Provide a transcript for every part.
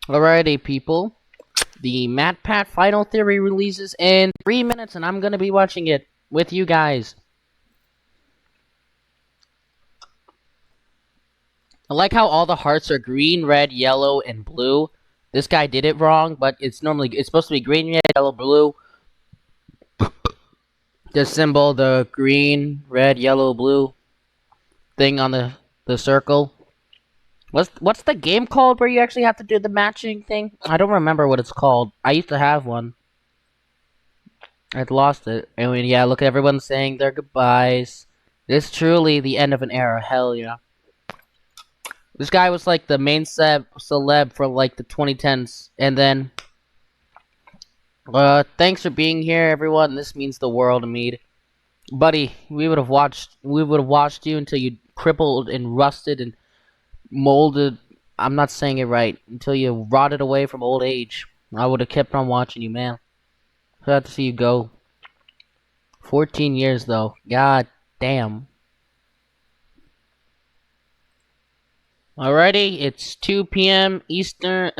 Alrighty, people. The Matpat Final Theory releases in 3 minutes, and I'm gonna be watching it with you guys. I like how all the hearts are green, red, yellow, and blue. This guy did it wrong, but it's supposed to be green, red, yellow, blue. The symbol, the green, red, yellow, blue thing on the circle. What's the game called where you actually have to do the matching thing? I don't remember what it's called. I used to have one. I'd lost it. I mean, yeah, look at everyone saying their goodbyes. This is truly the end of an era. Hell yeah. This guy was like the main celeb for like the 2010s. And then, thanks for being here, everyone. This means the world to me. Buddy, we would have watched you until you crippled and rusted and molded. I'm not saying it right. Until you rotted away from old age. I would have kept on watching you, man. Sad to see you go. 14 years though. God damn. Alrighty, it's 2 p.m. Eastern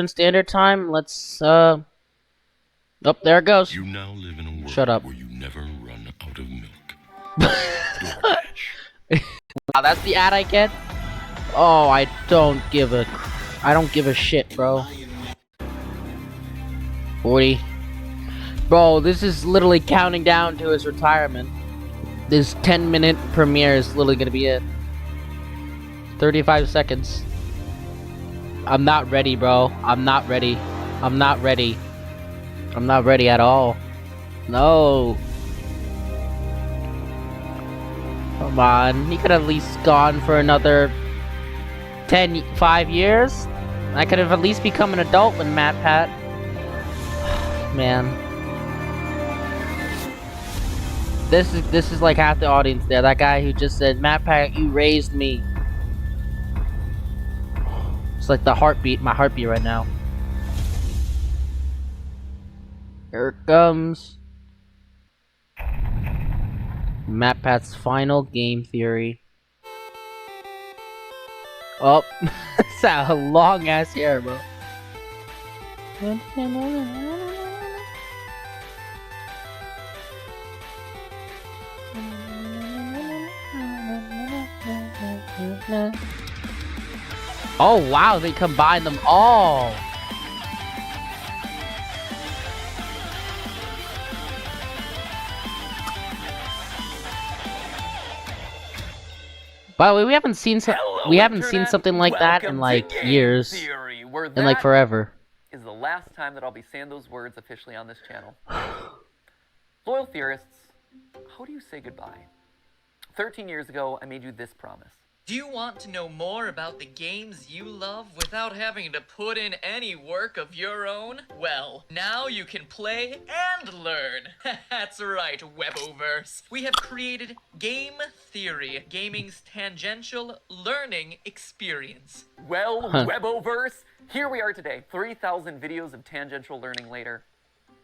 Standard Time. Let's oh, there it goes. You now live in a world Shut up. where you never run out of milk. Wow, that's the ad I get? Oh, I don't give a shit, bro. 40. Bro, this is literally counting down to his retirement. This 10-minute premiere is literally gonna be it. 35 seconds. I'm not ready, bro. I'm not ready. I'm not ready. I'm not ready at all. No. Come on. He could have at least gone for another 5 years. I could have at least become an adult with Matpat. Man. This is like half the audience there. That guy who just said, Matpat, you raised me. It's like my heartbeat right now. Here it comes. Matpat's final game theory. Oh, that's a long ass hair, bro. Oh wow, they combined them all. By the way, we haven't seen something like that in like years, in like forever. Is the last time that I'll be saying those words officially on this channel. Loyal theorists, how do you say goodbye? 13 years ago, I made you this promise. Do you want to know more about the games you love without having to put in any work of your own? Well, now you can play and learn. That's right, Weboverse. We have created Game Theory, gaming's tangential learning experience. Well, Weboverse, here we are today, 3,000 videos of tangential learning later.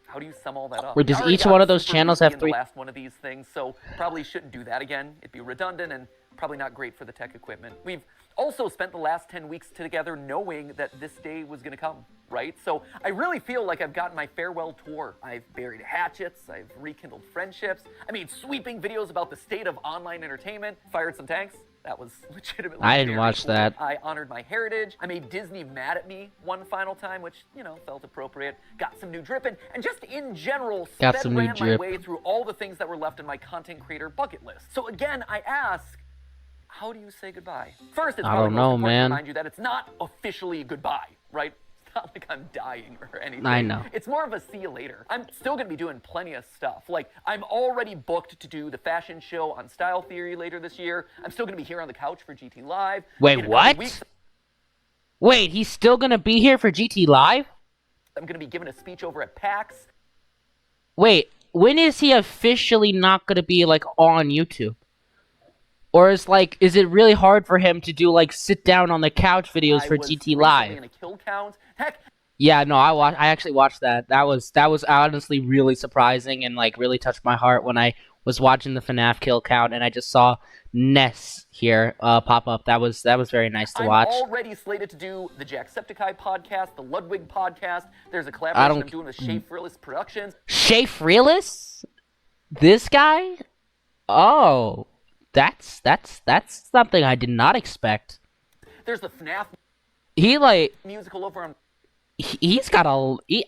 How do you sum all that up? Wait, does each one of those channels have 3? The last one of these things, so probably shouldn't do that again. It'd be redundant and probably not great for the tech equipment. We've also spent the last 10 weeks together knowing that this day was gonna come, right? So I really feel like I've gotten my farewell tour. I've buried hatchets, I've rekindled friendships, I made sweeping videos about the state of online entertainment, fired some tanks. That was legitimately I didn't watch cool. that. I honored my heritage. I made Disney mad at me one final time, which, you know, felt appropriate. Got some new drip and just in general, ran my way through all the things that were left in my content creator bucket list. So again, I ask, how do you say goodbye? First, it's probably most important to remind you that it's not officially goodbye, right? It's not like I'm dying or anything. I know. It's more of a see you later. I'm still gonna be doing plenty of stuff. Like, I'm already booked to do the fashion show on Style Theory later this year. I'm still gonna be here on the couch for GT Live. Wait, what? Wait, he's still gonna be here for GT Live? I'm gonna be giving a speech over at PAX. Wait, when is he officially not gonna be, like, on YouTube? Or is it really hard for him to do like sit down on the couch videos for GT Live? In a kill count. Heck. Yeah, no, I actually watched that. That was honestly really surprising and like really touched my heart when I was watching the FNAF kill count, and I just saw Ness here pop up. That was very nice to I'm watch. already slated to do the Jacksepticeye podcast, the Ludwig podcast. There's a I collaboration don't- I'm doing with Shea Frillis Productions. Shea Freelis? This guy? Oh, that's something I did not expect. There's the FNAF He musical over on. he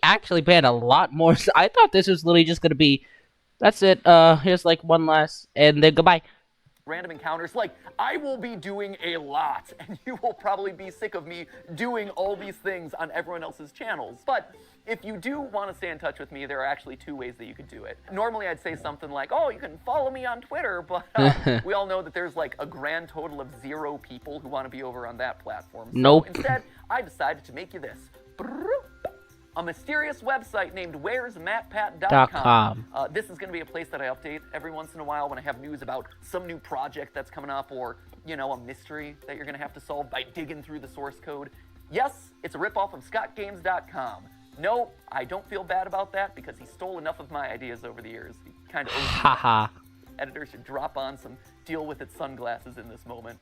actually paid a lot more. I thought this was literally just gonna be, that's it. Here's like one last, and then goodbye. Random encounters. Like, I will be doing a lot, and you will probably be sick of me doing all these things on everyone else's channels. But if you do want to stay in touch with me, there are actually 2 ways that you could do it. Normally, I'd say something like, oh, you can follow me on Twitter, but we all know that there's like a grand total of 0 people who want to be over on that platform. So Nope. instead, I decided to make you this. A mysterious website named where'smatpat.com. This is going to be a place that I update every once in a while when I have news about some new project that's coming up, or, you know, a mystery that you're going to have to solve by digging through the source code. Yes, it's a ripoff of scottgames.com. No, I don't feel bad about that because he stole enough of my ideas over the years. He kind of owes me. Haha. Editor should drop on some deal with it sunglasses in this moment.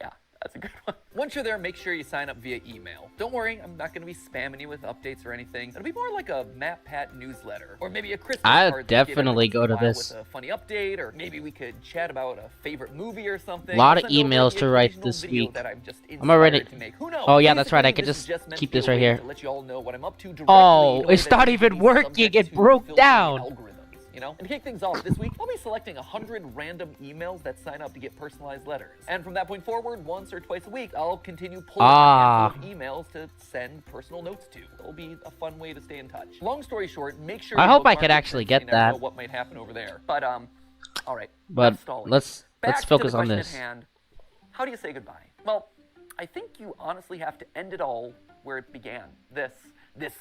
Yeah, that's a good one. Once you're there, make sure you sign up via email. Don't worry, I'm not going to be spamming you with updates or anything. It'll be more like a MatPat newsletter, or maybe a Christmas I'd card that you get every definitely once in go a to while this. with a funny update, or maybe we could chat about a favorite movie or something. Lot of I'll send over emails the to write occasional this video week. that I'm just I'm already- inspired to make. Who knows? Oh, yeah, that's right, I Basically, could this is just meant keep to be this a right way here. to let you all know what I'm up to directly Oh, in a way it's that not isn't even really working, subject it to broke filtering down. algorithms. You know? And to kick things off, this week I'll be selecting 100 random emails that sign up to get personalized letters. And from that point forward, once or twice a week, I'll continue pulling a handful of emails to send personal notes to. It'll be a fun way to stay in touch. Long story short, make sure I you hope I bookmark could it actually since you get never that. know what might happen over there. But all right. But enough stalling. let's Back focus to the on question this. At hand. How do you say goodbye? Well, I think you honestly have to end it all where it began. This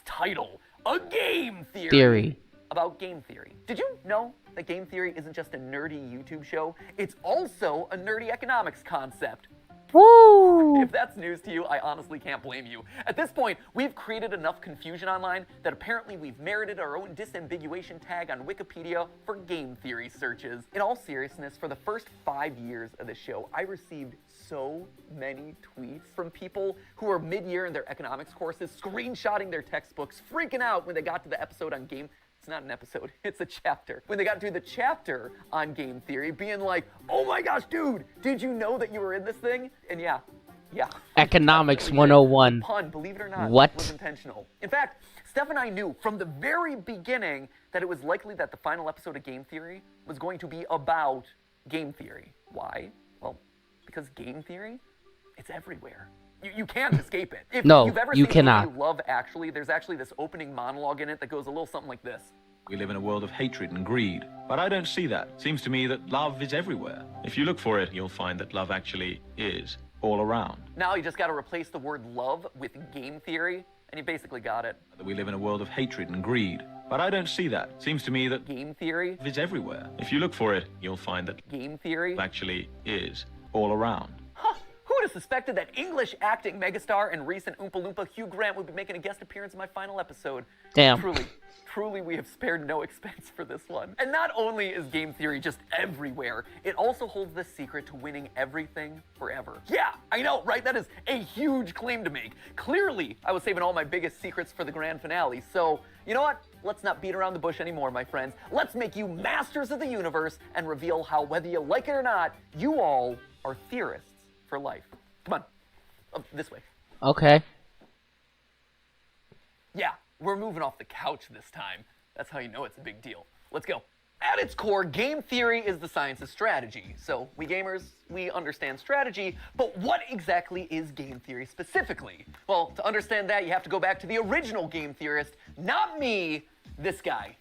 title, A Game Theory. About game theory. Did you know that game theory isn't just a nerdy YouTube show? It's also a nerdy economics concept. Woo! If that's news to you, I honestly can't blame you. At this point, we've created enough confusion online that apparently we've merited our own disambiguation tag on Wikipedia for game theory searches. In all seriousness, for the first 5 years of the show, I received so many tweets from people who were mid-year in their economics courses, screenshotting their textbooks, freaking out when they got to the episode on game. It's not an episode, it's a chapter. When they got to the chapter on game theory, being like, oh my gosh, dude, did you know that you were in this thing? And yeah. Economics definitely did. 101. The pun, believe it or not, What? was intentional. In fact, Steph and I knew from the very beginning that it was likely that the final episode of Game Theory was going to be about game theory. Why? Well, because game theory, it's everywhere. You can't escape it. If No, you've ever you seen cannot. the movie Love Actually, there's actually this opening monologue in it that goes a little something like this. We live in a world of hatred and greed, but I don't see that. Seems to me that love is everywhere. If you look for it, you'll find that love actually is all around. Now you just got to replace the word love with game theory, and you basically got it. That we live in a world of hatred and greed, but I don't see that. Seems to me that Game theory, love is everywhere. If you look for it, you'll find that game theory. love actually is all around. Huh, who would have suspected that English acting megastar and recent Oompa Loompa Hugh Grant would be making a guest appearance in my final episode? Damn. Truly, we have spared no expense for this one. And not only is game theory just everywhere, it also holds the secret to winning everything forever. Yeah, I know, right? That is a huge claim to make. Clearly, I was saving all my biggest secrets for the grand finale. So, you know what? Let's not beat around the bush anymore, my friends. Let's make you masters of the universe and reveal how, whether you like it or not, you all are theorists for life. Come on, this way. Okay. Yeah, we're moving off the couch this time. That's how you know it's a big deal. Let's go. At its core, game theory is the science of strategy. So we gamers, we understand strategy, but what exactly is game theory specifically? Well, to understand that, you have to go back to the original game theorist, not me, this guy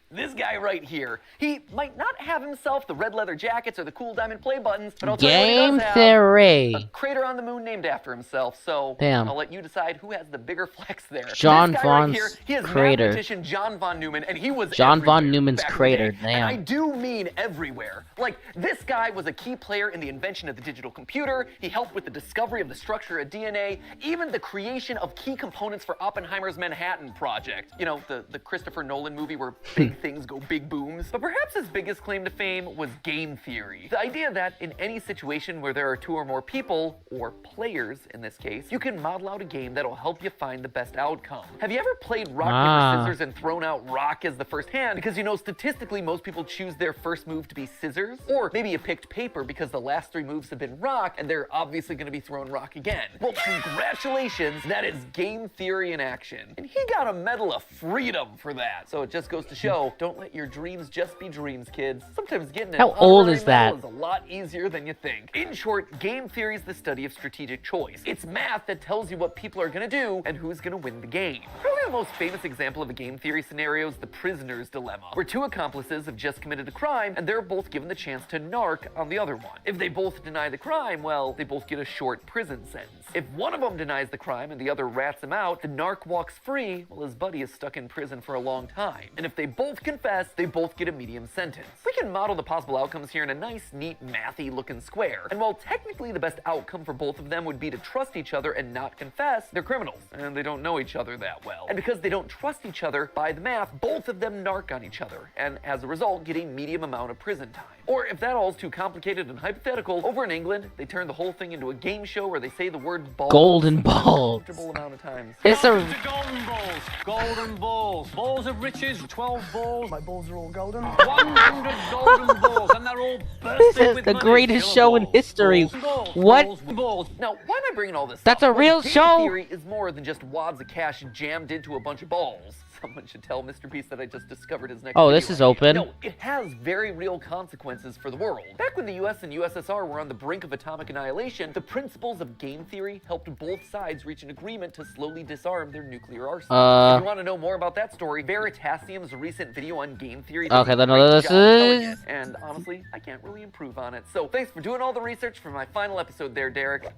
right here. He might not have himself the red leather jackets or the cool diamond play buttons, but I'll tell you what he Game does have. theory. A crater on the moon named after himself, so Damn. I'll let you decide who has the bigger flex there. John This guy right Von's here, he is crater. mathematician John von Neumann, and he was John von everywhere Neumann's back in the crater, day. damn. And I do mean everywhere. Like, this guy was a key player in the invention of the digital computer. He helped with the discovery of the structure of DNA, even the creation of key components for Oppenheimer's Manhattan Project. You know, the Christopher Nolan movie where big things go big booms. But perhaps his biggest claim to fame was game theory. The idea that in any situation where there are 2 or more people, or players in this case, you can model out a game that'll help you find the best outcome. Have you ever played rock, paper, scissors and thrown out rock as the first hand? Because you know statistically most people choose their first move to be scissors. Or maybe you picked paper because the last 3 moves have been rock and they're obviously going to be thrown rock again. Well, congratulations, that is game theory in action. And he got a Medal of Freedom for that. So it just goes to show, don't let your dreams just be dreams, kids. Sometimes getting an How old honorary is that? medal is a lot easier than you think. In short, game theory is the study of strategic choice. It's math that tells you what people are going to do and who's going to win the game. Probably the most famous example of a game theory scenario is the prisoner's dilemma, where 2 accomplices have just committed a crime and they're both given the chance to narc on the other one. If they both deny the crime, well, they both get a short prison sentence. If one of them denies the crime and the other rats him out, the narc walks free while his buddy is stuck in prison for a long time. And if they both confess, they both get a medium sentence. We can model the possible outcomes here in a nice, neat, mathy looking square. And while technically the best outcome for both of them would be to trust each other and not confess, they're criminals and they don't know each other that well. And because they don't trust each other, by the math, both of them narc on each other, and as a result, get a medium amount of prison time. Or if that all is too complicated and hypothetical, over in England, they turn the whole thing into a game show where they say the word balls Golden balls. a comfortable amount of times. It's a Golden balls, golden balls, balls of riches, 12 balls. My balls are all golden. 100 golden balls, and they're all bursting This is with the money. greatest Yellow show in balls, history. balls, balls, What? balls, balls. Now, why am I bringing all this That's up? a real Game show? theory is more than just wads of cash jammed into a bunch of balls. Someone should tell Mr. Beast that I just discovered his next Oh, video this is idea. open. No, it has very real consequences for the world. Back when the US and USSR were on the brink of atomic annihilation, the principles of game theory helped both sides reach an agreement to slowly disarm their nuclear arsenal. If you want to know more about that story, Veritasium's recent video on game theory does Okay, a then great this job telling is- it. And honestly, I can't really improve on it. So thanks for doing all the research for my final episode there, Derek.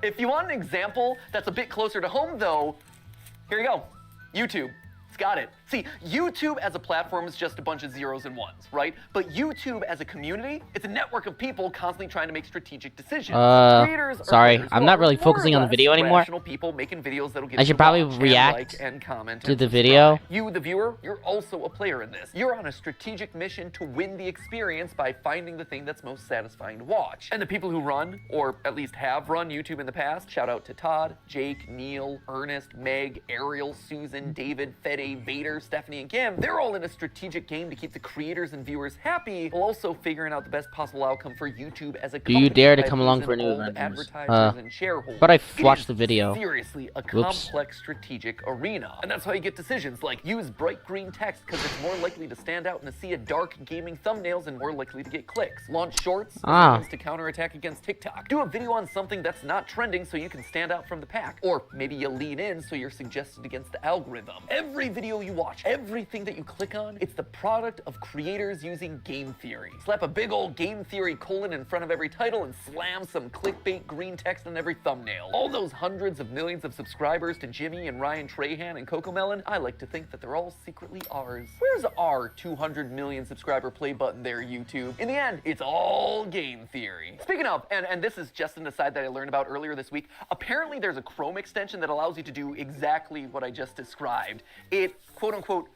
If you want an example that's a bit closer to home, though, here you go. YouTube. It's got it. See, YouTube as a platform is just a bunch of zeros and ones, right? But YouTube as a community, it's a network of people constantly trying to make strategic decisions. Creators are sorry, creators I'm who not are really more or focusing on the less video anymore. rational people making videos that'll get I you should to probably watch and react like and comment to and the subscribe. video. You, the viewer, you're also a player in this. You're on a strategic mission to win the experience by finding the thing that's most satisfying to watch. And the people who run, or at least have run YouTube in the past, shout out to Todd, Jake, Neil, Ernest, Meg, Ariel, Susan, David, Fede, Vader, Stephanie, and Kim, they're all in a strategic game to keep the creators and viewers happy, while also figuring out the best possible outcome for YouTube as a Do you company dare to by come along losing for new all the adventures? advertisers and shareholders. But I It watched is the video. Seriously, a Whoops. complex strategic arena. And that's how you get decisions like use bright green text because it's more likely to stand out in a sea of dark gaming thumbnails and more likely to get clicks. Launch shorts as a means to counterattack against TikTok. Do a video on something that's not trending so you can stand out from the pack. Or maybe you lean in so you're suggested against the algorithm. Every video you watch, everything that you click on, it's the product of creators using game theory. Slap a big old game theory colon in front of every title and slam some clickbait green text on every thumbnail. All those hundreds of millions of subscribers to Jimmy and Ryan Trahan and Cocomelon, I like to think that they're all secretly ours. Where's our 200 million subscriber play button there, YouTube? In the end, it's all game theory. Speaking of, and this is just an aside that I learned about earlier this week, apparently there's a Chrome extension that allows you to do exactly what I just described. It, quote unquote,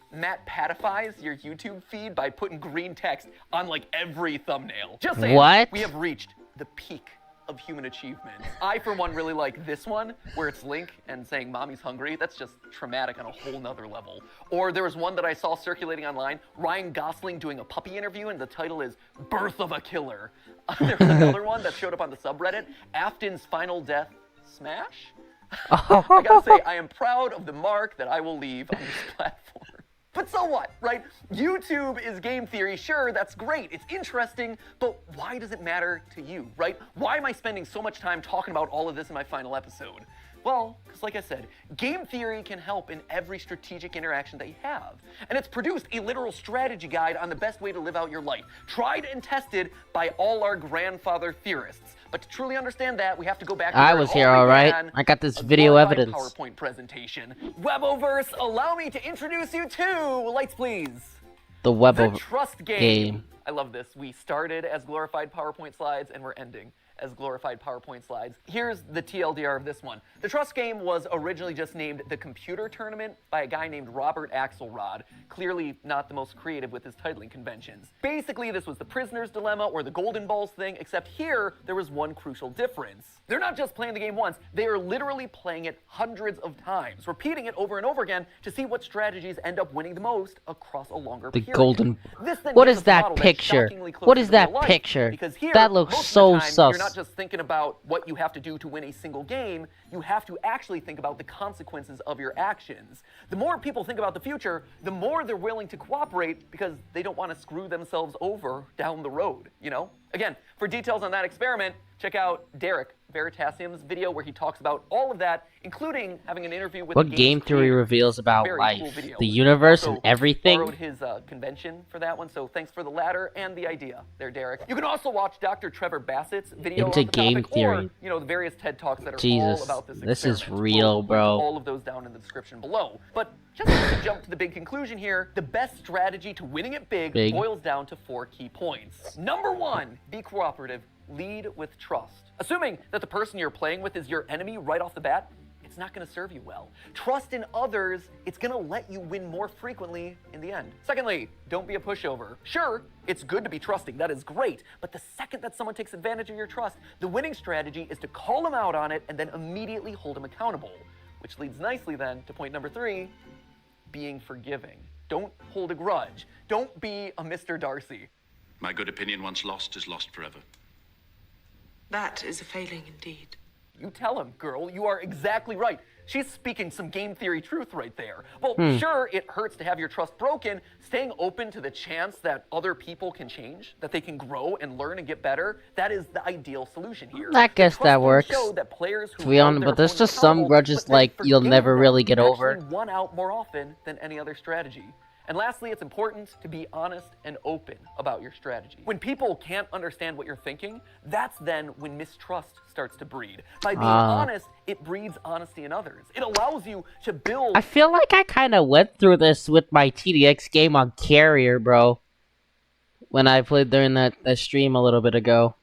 Matpatifies your YouTube feed by putting green text on like every thumbnail. Just saying, What? we have reached the peak of human achievement. I, for one, really like this one, where it's Link and saying, "Mommy's hungry." That's just traumatic on a whole nother level. Or there was one that I saw circulating online, Ryan Gosling doing a puppy interview, and the title is "Birth of a Killer." There was another one that showed up on the subreddit, Afton's Final Death Smash? I gotta say, I am proud of the mark that I will leave on this platform. But so what, right? YouTube is game theory. Sure, that's great. It's interesting, but why does it matter to you, right? Why am I spending so much time talking about all of this in my final episode? Well, because like I said, game theory can help in every strategic interaction that you have. And it's produced a literal strategy guide on the best way to live out your life, tried and tested by all our grandfather theorists. But to truly understand that, we have to go back to I where was it here, all alright. began, I got this a video glorified evidence. PowerPoint presentation. Weboverse, allow me to introduce you to, lights please, The web the of Trust game. game. I love this. We started as glorified PowerPoint slides and we're ending as glorified PowerPoint slides. Here's the TLDR of this one. The Trust game was originally just named the Computer Tournament by a guy named Robert Axelrod, clearly not the most creative with his titling conventions. Basically, this was the prisoner's dilemma or the golden balls thing, except here there was one crucial difference. They're not just playing the game once, they are literally playing it hundreds of times, repeating it over and over again to see what strategies end up winning the most across a longer period. Golden. This then What gives is us a that model that's picture? shockingly close What to is real that life, picture? because here, That looks most so of the time, sus. You're not just thinking about what you have to do to win a single game, you have to actually think about the consequences of your actions. The more people think about the future, the more they're willing to cooperate because they don't want to screw themselves over down the road, you know? Again, for details on that experiment, check out Derek Veritasium's video where he talks about all of that, including having an interview with What the game game's theory creator. reveals about Very life, cool video. the universe, Also and everything? borrowed his convention for that one, so thanks for the latter and the idea there, Derek. You can also watch Dr. Trevor Bassett's video Into on the game topic, theory. or, you know, the various TED Talks that are Jesus, all about this this is experiment. real, We'll bro. link all of those down in the description below. But just to jump to the big conclusion here, the best strategy to winning it big boils down to 4 key points. Number 1, be cooperative. Lead with trust. Assuming that the person you're playing with is your enemy right off the bat, it's not going to serve you well. Trust in others, it's going to let you win more frequently in the end. Secondly, don't be a pushover. Sure, it's good to be trusting, that is great, but the second that someone takes advantage of your trust, the winning strategy is to call them out on it and then immediately hold them accountable. Which leads nicely then to point number 3, being forgiving. Don't hold a grudge. Don't be a Mr. Darcy. My good opinion once lost is lost forever. That is a failing indeed. You tell him, girl. You are exactly right. She's speaking some game theory truth right there. Well, sure, it hurts to have your trust broken. Staying open to the chance that other people can change, that they can grow and learn and get better, that is the ideal solution here. I guess The that trust works. show that players who To be held honest, their but there's opponents just some accountable, grudges but then like you'll forgave never them, really get actually over. won out more often than any other strategy. And lastly, it's important to be honest and open about your strategy. When people can't understand what you're thinking, that's then when mistrust starts to breed. By being honest, it breeds honesty in others. It allows you to build... I feel like I kind of went through this with my TDX game on Carrier, bro. When I played during that stream a little bit ago.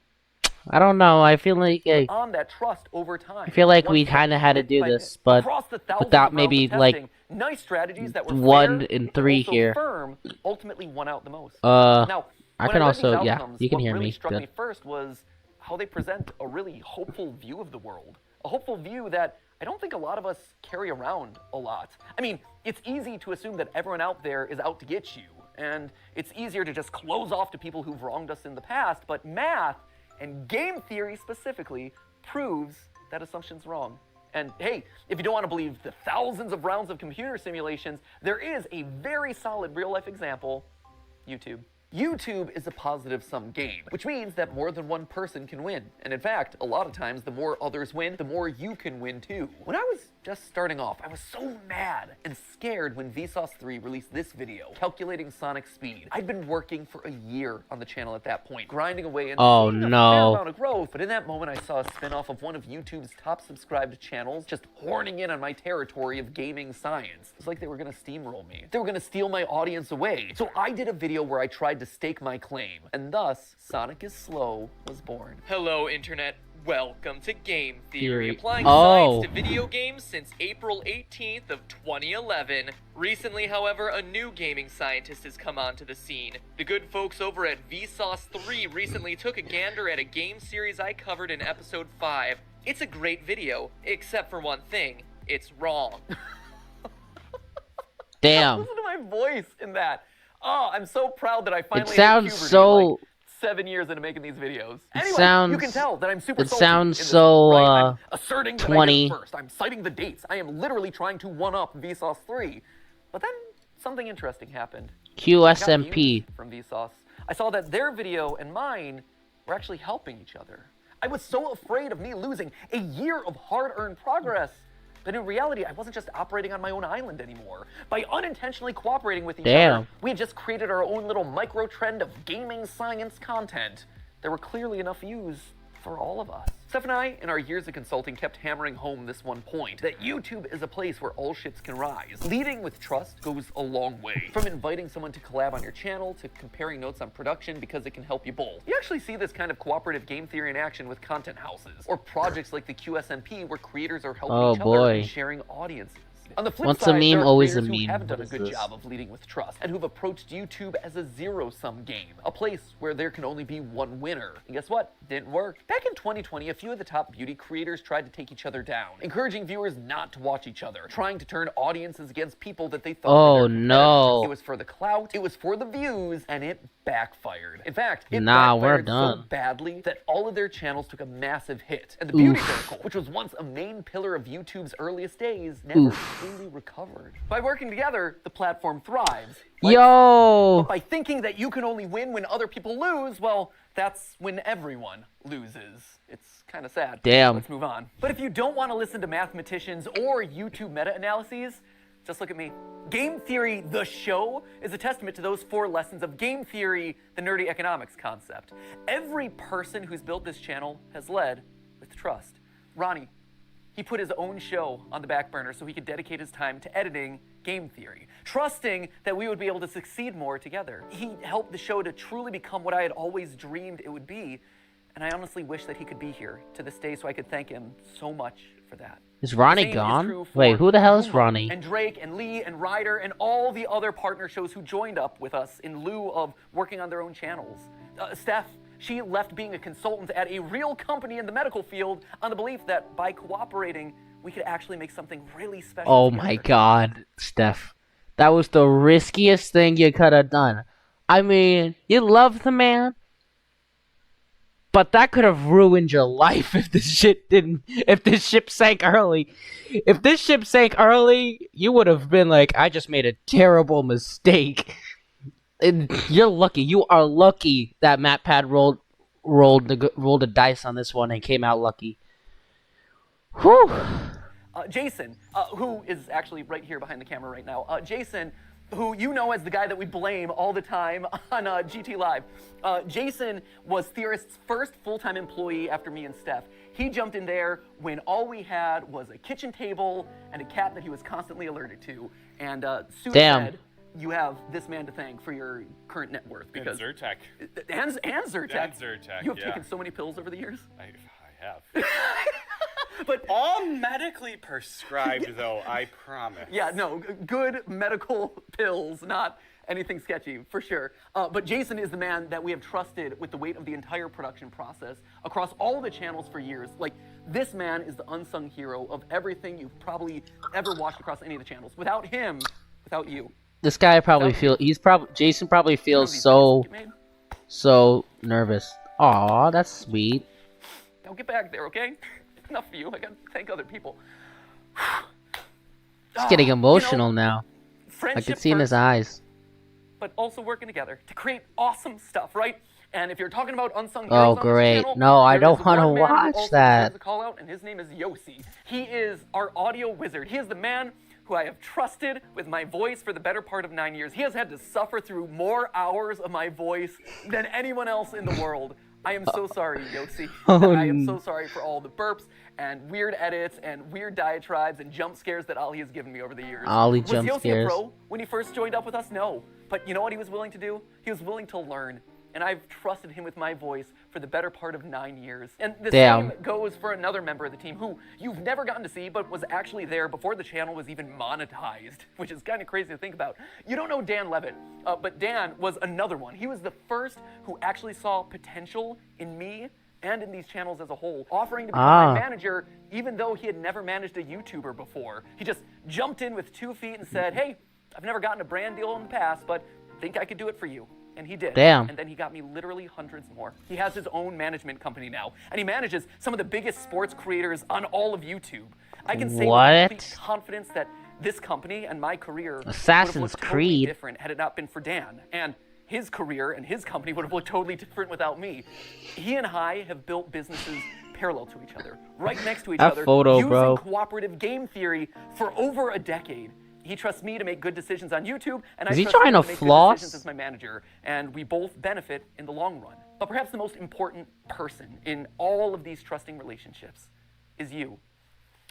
I don't know, I feel like... on that trust over time. I feel like One we step kind of had to bit do by this, bit. but Across the thousands without of rounds maybe, of like, testing, nice strategies that were 1 fair in and 3 also here. firm ultimately won out the most. I Now, when can read also... these Yeah, outcomes, you can what hear really me. struck Good. me first was how they present a really hopeful view of the world. A hopeful view that I don't think a lot of us carry around a lot. I mean, it's easy to assume that everyone out there is out to get you, and it's easier to just close off to people who've wronged us in the past, but math, and game theory specifically, proves that assumption's wrong. And hey, if you don't want to believe the thousands of rounds of computer simulations, there is a very solid real-life example, YouTube. YouTube is a positive-sum game, which means that more than one person can win. And in fact, a lot of times, the more others win, the more you can win too. When I was just starting off, I was so mad and scared when Vsauce 3 released this video, calculating Sonic speed. I'd been working for a year on the channel at that point, grinding away and seeing a fair amount of growth. But in that moment, I saw a spin-off of one of YouTube's top subscribed channels just horning in on my territory of gaming science. It was like they were gonna steamroll me. They were gonna steal my audience away. So I did a video where I tried to stake my claim, and thus, Sonic is Slow was born. Hello, Internet. Welcome to Game Theory, Theory. applying Oh. science to video games since April 18th of 2011. Recently, however, a new gaming scientist has come onto the scene. The good folks over at Vsauce 3 recently took a gander at a game series I covered in episode 5. It's a great video, except for one thing. It's wrong. Damn. Listen to my voice in that. Oh, I'm so proud that I finally sounds hit puberty, so- like 7 years into making these videos. Anyway, sounds- you can tell that I'm super it salty sounds in this, so, right? I'm asserting that I 20. did it first. I'm citing the dates. I am literally trying to one-up Vsauce 3. But then something interesting happened. I got QSMP. news from Vsauce. I saw that their video and mine were actually helping each other. I was so afraid of me losing a year of hard-earned progress. But in reality, I wasn't just operating on my own island anymore. By unintentionally cooperating with each other, we had just created our own little micro-trend of gaming science content. There were clearly enough views for all of us. Steph and I, in our years of consulting, kept hammering home this one point, that YouTube is a place where all ships can rise. Leading with trust goes a long way. From inviting someone to collab on your channel, to comparing notes on production because it can help you both. You actually see this kind of cooperative game theory in action with content houses, or projects like the QSMP where creators are helping each other and sharing audiences. On the flip Once a side, meme, there are always a creators who meme. haven't done What a is good this? job of leading with trust, and who've approached YouTube as a zero-sum game, a place where there can only be one winner. And guess what? Didn't work. Back in 2020, a few of the top beauty creators tried to take each other down, encouraging viewers not to watch each other, trying to turn audiences against people that they thought Oh, were their no. competitors. It was for the clout, it was for the views, and it backfired. In fact, it Nah, we're backfired so done. badly that all of their channels took a massive hit. And the beauty circle, which was once a main pillar of YouTube's earliest days, never fully recovered. By working together, the platform thrives. Yo! But by thinking that you can only win when other people lose, well, that's when everyone loses. It's kind of sad. Damn. Let's move on. But if you don't want to listen to mathematicians or YouTube meta-analyses, just look at me. Game Theory, the show, is a testament to those 4 lessons of game theory, the nerdy economics concept. Every person who's built this channel has led with trust. Ronnie, he put his own show on the back burner so he could dedicate his time to editing Game Theory, trusting that we would be able to succeed more together. He helped the show to truly become what I had always dreamed it would be, and I honestly wish that he could be here to this day so I could thank him so much for that. Is Ronnie The same is gone? true for Wait, who the hell is Uma Ronnie? And Drake and Lee and Ryder and all the other partner shows who joined up with us in lieu of working on their own channels. Steph, she left being a consultant at a real company in the medical field on the belief that by cooperating, we could actually make something really special Oh together. my god, Steph. That was the riskiest thing you could have done. I mean, you love the man, but that could have ruined your life if this ship sank early. If this ship sank early, you would have been like, I just made a terrible mistake. And you're lucky. You are lucky that Matpat rolled a dice on this one and came out lucky. Whew. Jason, who is actually right here behind the camera right now. Jason, who you know as the guy that we blame all the time on GT Live. Jason was Theorist's first full-time employee after me and Steph. He jumped in there when all we had was a kitchen table and a cat that he was constantly alerted to. And Sue said, you have this man to thank for your current net worth. Because and Zyrtec. And Zyrtec. And Zyrtec, You have yeah. taken so many pills over the years. I have. But all medically prescribed, though, I promise. Yeah, no, good medical pills, not anything sketchy, for sure. But Jason is the man that we have trusted with the weight of the entire production process across all the channels for years. Like, this man is the unsung hero of everything you've probably ever watched across any of the channels. Without him, without you. This guy probably Jason probably feels so nervous. Aw, that's sweet. Now get back there, okay? Enough of you. I gotta thank other people. He's getting emotional now. I can see in his eyes. But also working together to create awesome stuff, right? And if you're talking about unsung heroes Oh, on this great. channel, No, I there don't is want to one man who watch also that. deserves a call out, and his name is Yossi. He is our audio wizard. He is the man who I have trusted with my voice for the better part of 9 years. He has had to suffer through more hours of my voice than anyone else in the world. I am so sorry, Yossi. I am so sorry for all the burps and weird edits and weird diatribes and jump scares that Ali has given me over the years. Ali Was jump Yossi scares. a pro when he first joined up with us? No. But you know what he was willing to do? He was willing to learn. And I've trusted him with my voice for the better part of 9 years. And the same goes for another member of the team who you've never gotten to see, but was actually there before the channel was even monetized, which is kind of crazy to think about. You don't know Dan Levitt, but Dan was another one. He was the first who actually saw potential in me and in these channels as a whole, offering to become my manager, even though he had never managed a YouTuber before. He just jumped in with 2 feet and said, hey, I've never gotten a brand deal in the past, but think I could do it for you. And he did. Damn. And then he got me literally hundreds more. He has his own management company now, and he manages some of the biggest sports creators on all of YouTube. I can say with complete confidence that this company and my career Assassin's would have looked Creed. totally different had it not been for Dan. And his career and his company would have looked totally different without me. He and I have built businesses parallel to each other, right next to each other, using cooperative game theory for over a decade. He trusts me to make good decisions on YouTube, and I trust him to make good decisions as my manager, and we both benefit in the long run. But perhaps the most important person in all of these trusting relationships is you.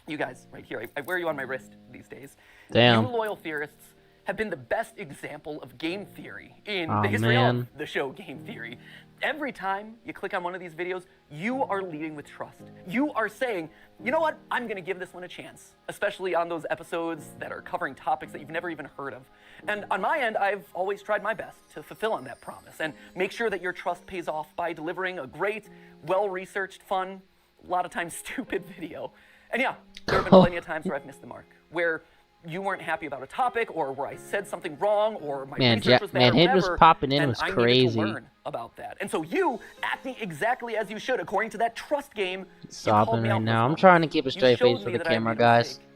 You guys, right here. I wear you on my wrist these days. Damn. You loyal theorists have been the best example of game theory in Aw, the history man. of the show Game Theory. Every time you click on one of these videos, you are leading with trust. You are saying, you know what, I'm gonna give this one a chance, especially on those episodes that are covering topics that you've never even heard of. And on my end, I've always tried my best to fulfill on that promise and make sure that your trust pays off by delivering a great, well-researched, fun, a lot of times stupid video. And yeah, there have been plenty of times where I've missed the mark, where you weren't happy about a topic, or where I said something wrong, or my research was bad, or him whatever, just popping in and was I needed crazy. to learn about that. And so you, acting exactly as you should, according to that trust game, you Sobbing called me right out now. I'm those trying to moments. keep a You straight showed face for me the that I camera, made a guys. mistake.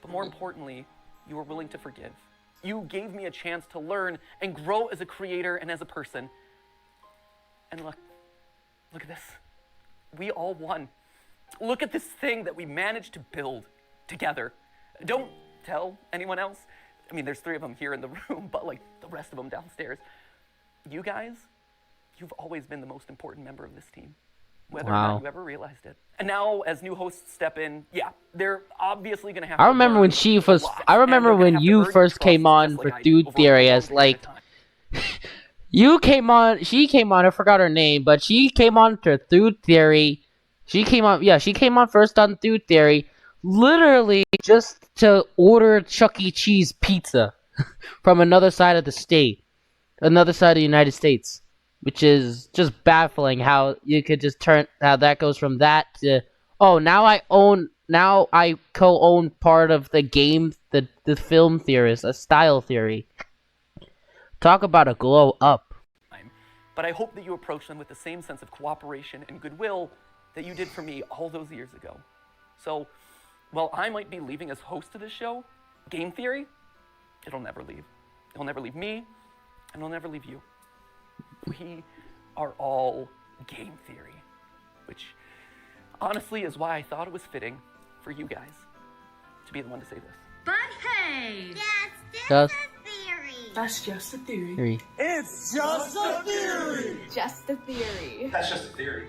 But more importantly, you were willing to forgive. You gave me a chance to learn and grow as a creator and as a person. And look at this. We all won. Look at this thing that we managed to build together. Don't tell anyone else. I mean, there's 3 of them here in the room, but like the rest of them downstairs. You guys, you've always been the most important member of this team, whether or Wow. not you ever realized it. And now, as new hosts step in, yeah, they're obviously gonna have I to remember learn when she a first. lot, I and remember they're gonna when have to you earn your first trust came on just for like I Dude did over a Theory long as period like. of time. You came on. She came on. I forgot her name, but she came on to Dude Theory. She came on. Yeah, she came on first on Dude Theory, literally just to order Chuck E. Cheese pizza from another side of the state, another side of the United States, which is just baffling how you could just turn how that goes from that to now I co-own part of the game, the film theorist, a style theory. Talk about a glow up. But I hope that you approach them with the same sense of cooperation and goodwill that you did for me all those years ago. So, while I might be leaving as host of this show, Game Theory, it'll never leave. It'll never leave me, and it'll never leave you. We are all Game Theory, which honestly is why I thought it was fitting for you guys to be the one to say this. But hey! Just That's just a theory. theory. It's just a theory. Just a theory. That's just a theory.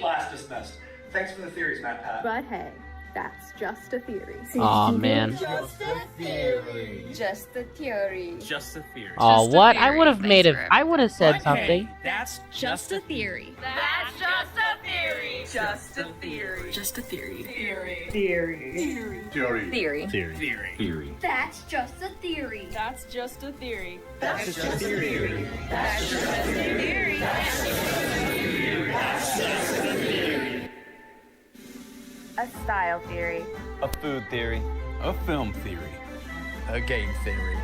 Class dismissed. Thanks for the theories, Matpat. But hey, that's just a theory. Aw, man. Just a theory. Just a theory. Oh, Just a what? I theory. would have made it. Thanks for I would have said something. That's Just a theory. That's just a theory. Just a theory. Just a theory. Theory. Theory. theory. That's just a theory. That's just a theory. That's just a theory. A style theory. A food theory. A film theory. A game theory.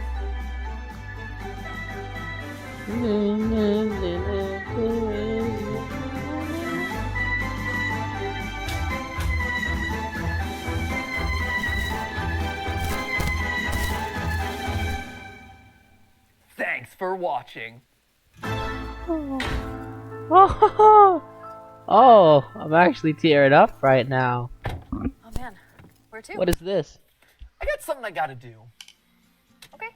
Thanks for watching. Oh, I'm actually tearing up right now. Oh man, where to? What is this? I got something I gotta do. Okay.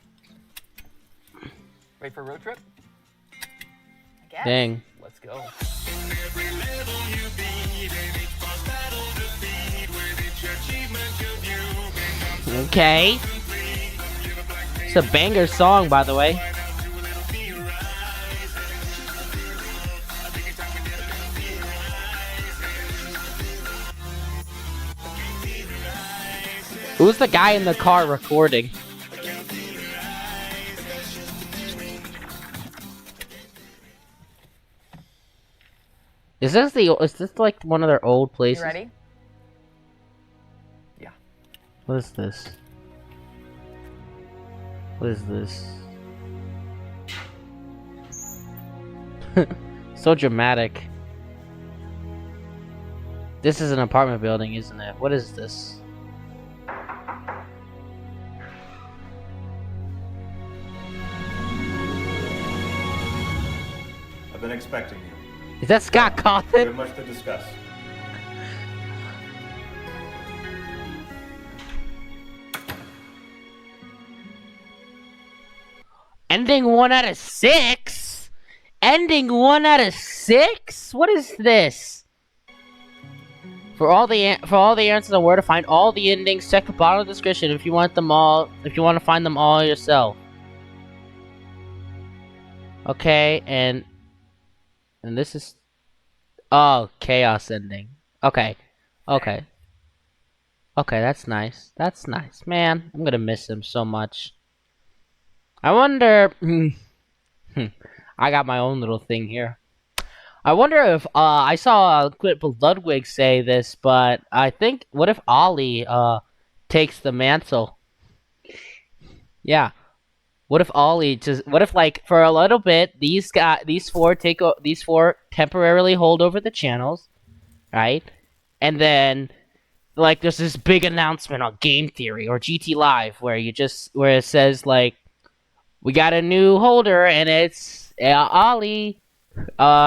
Ready for a road trip? I guess. Dang. Let's go. Okay. It's a banger song, by the way. Who's the guy in the car recording? Is this like one of their old places? You ready? Yeah. What is this? What is this? So dramatic. This is an apartment building, isn't it? What is this? I've been expecting you. Is that Scott We Cawthon? have much to discuss. Ending 1 out of 6? ending 1 out of 6? What is this? For all the answers on where to find all the endings, check the bottom of the description if you want them all. If you want to find them all yourself. Okay, and this is chaos ending. Okay, okay, that's nice. That's nice, man. I'm gonna miss him so much. I wonder. I got my own little thing here. I wonder if I saw a clip of Ludwig say this, but I think what if Ollie takes the mantle? Yeah. What if Ollie just? What if like for a little bit these four temporarily hold over the channels, right? And then like there's this big announcement on Game Theory or GT Live where it says like we got a new holder and it's Ollie.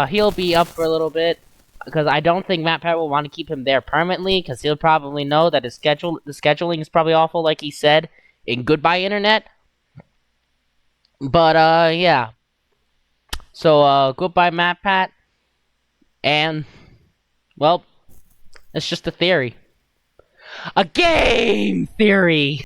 He'll be up for a little bit because I don't think Matpat will want to keep him there permanently because he'll probably know that the scheduling is probably awful, like he said in Goodbye Internet. But yeah. So goodbye Matpat, and well, it's just a theory, a game theory.